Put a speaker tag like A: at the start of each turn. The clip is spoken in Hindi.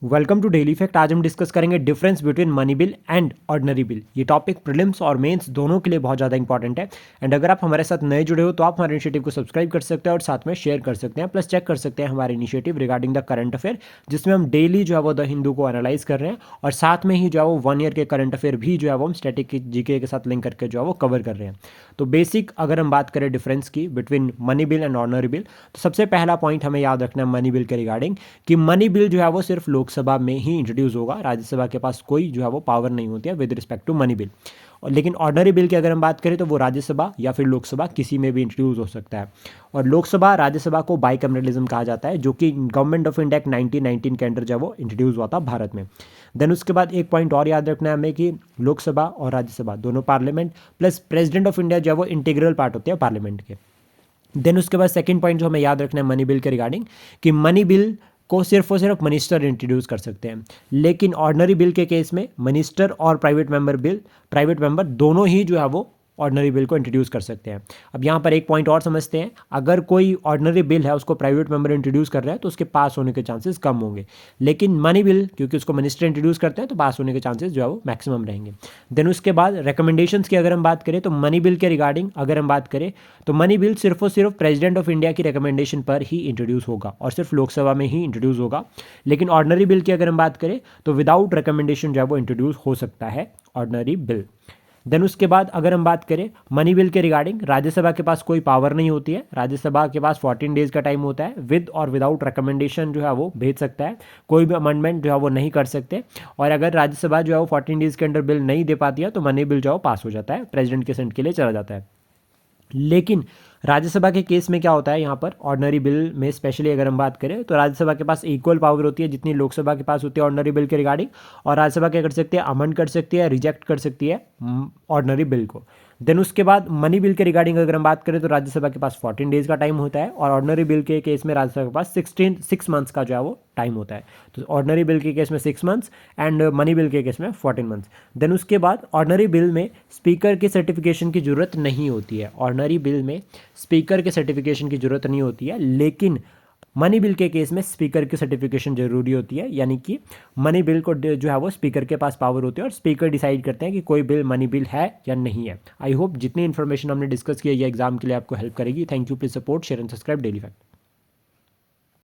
A: Welcome to daily fact. आज हम डिस्कस करेंगे difference between money bill and ordinary bill. ये टॉपिक प्रीलिम्स और मेंस दोनों के लिए बहुत ज़्यादा इंपॉर्टेंट है। एंड अगर आप हमारे साथ नए जुड़े हो तो आप हमारे इनिशिएटिव को सब्सक्राइब कर सकते हैं और साथ में शेयर कर सकते हैं, प्लस चेक कर सकते हैं हमारे initiative regarding the current affair, जिसमें हम डेली जो है वो द हिंदू को एनालाइज कर रहे हैं और साथ में ही जो है वो 1 ईयर के करंट अफेयर भी जो है वो हम स्टैटिक जीके के साथ लिंक करके जो है वो कवर कर रहे हैं। तो बेसिक अगर हम बात करें डिफरेंस की between money bill and ordinary bill, तो सबसे पहला पॉइंट हमें याद रखना है मनी बिल के रिगार्डिंग कि मनी बिल जो है वो सिर्फ लोकसभा में ही इंट्रोड्यूस होगा, राज्यसभा के पास कोई जो है वो पावर नहीं होती है with respect to money bill. और लेकिन ऑर्डिनरी बिल की अगर हम बात करें तो वो राज्यसभा या फिर लोकसभा किसी में भी इंट्रोड्यूस हो सकता है। और लोकसभा राज्यसभा को बाइकैमरलिज्म कहा जाता है, जो कि गवर्नमेंट ऑफ इंडिया एक्ट 1919 के अंडर जब वो इंट्रोड्यूस हुआ था भारत में। देन उसके बाद एक पॉइंट और याद रखना है हमें कि लोकसभा और राज्यसभा दोनों parliament plus president of India जो है वो इंटीग्रल पार्ट होते हैं पार्लियामेंट के। देन उसके बाद सेकंड पॉइंट जो हमें याद रखना है मनी बिल के रिगार्डिंग कि मनी बिल को सिर्फ और सिर्फ मिनिस्टर इंट्रोड्यूस कर सकते हैं, लेकिन ऑर्डिनरी बिल के केस में मिनिस्टर और प्राइवेट मेंबर दोनों ही जो है वो ऑर्डिनरी बिल को इंट्रोड्यूस कर सकते हैं। अब यहाँ पर एक पॉइंट और समझते हैं, अगर कोई ऑर्डिनरी बिल है उसको प्राइवेट मेंबर इंट्रोड्यूस कर रहा है तो उसके पास होने के चांसेस कम होंगे, लेकिन मनी बिल क्योंकि उसको मिनिस्टर इंट्रोड्यूस करते हैं तो पास होने के चांसेस जो है वो मैक्सिमम रहेंगे। देन उसके बाद रिकमेंडेशंस की अगर हम बात करें तो मनी बिल के रिगार्डिंग अगर हम बात करें तो मनी बिल सिर्फ और सिर्फ प्रेसिडेंट ऑफ इंडिया की रिकमेंडेशन पर ही इंट्रोड्यूस होगा और सिर्फ लोकसभा में ही इंट्रोड्यूस होगा। लेकिन ऑर्डिनरी बिल की अगर हम बात करें तो विदाउट रिकमेंडेशन जो है वो इंट्रोड्यूस हो सकता है ऑर्डिनरी बिल। देन उसके बाद अगर हम बात करें मनी बिल के रिगार्डिंग, राज्यसभा के पास कोई पावर नहीं होती है। राज्यसभा के पास 14 डेज का टाइम होता है, विद और विदाउट रिकमेंडेशन जो है वो भेज सकता है, कोई भी अमेंडमेंट जो है वो नहीं कर सकते। और अगर राज्यसभा जो है वो 14 डेज के अंदर बिल नहीं दे पाती है तो मनी बिल जो है वो पास हो जाता है, प्रेसिडेंट के सेंट के लिए चला जाता है। लेकिन राज्यसभा के केस में क्या होता है, यहाँ पर ऑर्डिनरी बिल में स्पेशली अगर हम बात करें तो राज्यसभा के पास इक्वल पावर होती है जितनी लोकसभा के पास होती है ऑर्डिनरी बिल के रिगार्डिंग। और राज्यसभा क्या कर सकती है, अमेंड कर सकती है, रिजेक्ट कर सकती है ऑर्डिनरी बिल को। देन उसके बाद मनी बिल के रिगार्डिंग अगर हम बात करें तो राज्यसभा के पास 14 डेज का टाइम होता है और ऑर्डिनरी बिल के केस में राज्यसभा के पास 6 मंथ्स का जो है वो टाइम होता है। तो ऑर्डिनरी बिल के केस में 6 मंथ्स एंड मनी बिल के केस में 14 मंथ्स। देन उसके बाद ऑर्डिनरी बिल में स्पीकर के सर्टिफिकेशन की जरूरत नहीं होती है, ऑर्डिनरी बिल में स्पीकर के सर्टिफिकेशन की जरूरत नहीं होती है, लेकिन मनी बिल के केस में स्पीकर की सर्टिफिकेशन जरूरी होती है। यानी कि मनी बिल को जो है वो स्पीकर के पास पावर होती है और स्पीकर डिसाइड करते हैं कि कोई बिल मनी बिल है या नहीं है। आई होप जितनी इन्फॉर्मेशन हमने डिस्कस किया ये एग्जाम के लिए आपको हेल्प करेगी। Thank you, please support, share and subscribe daily fact.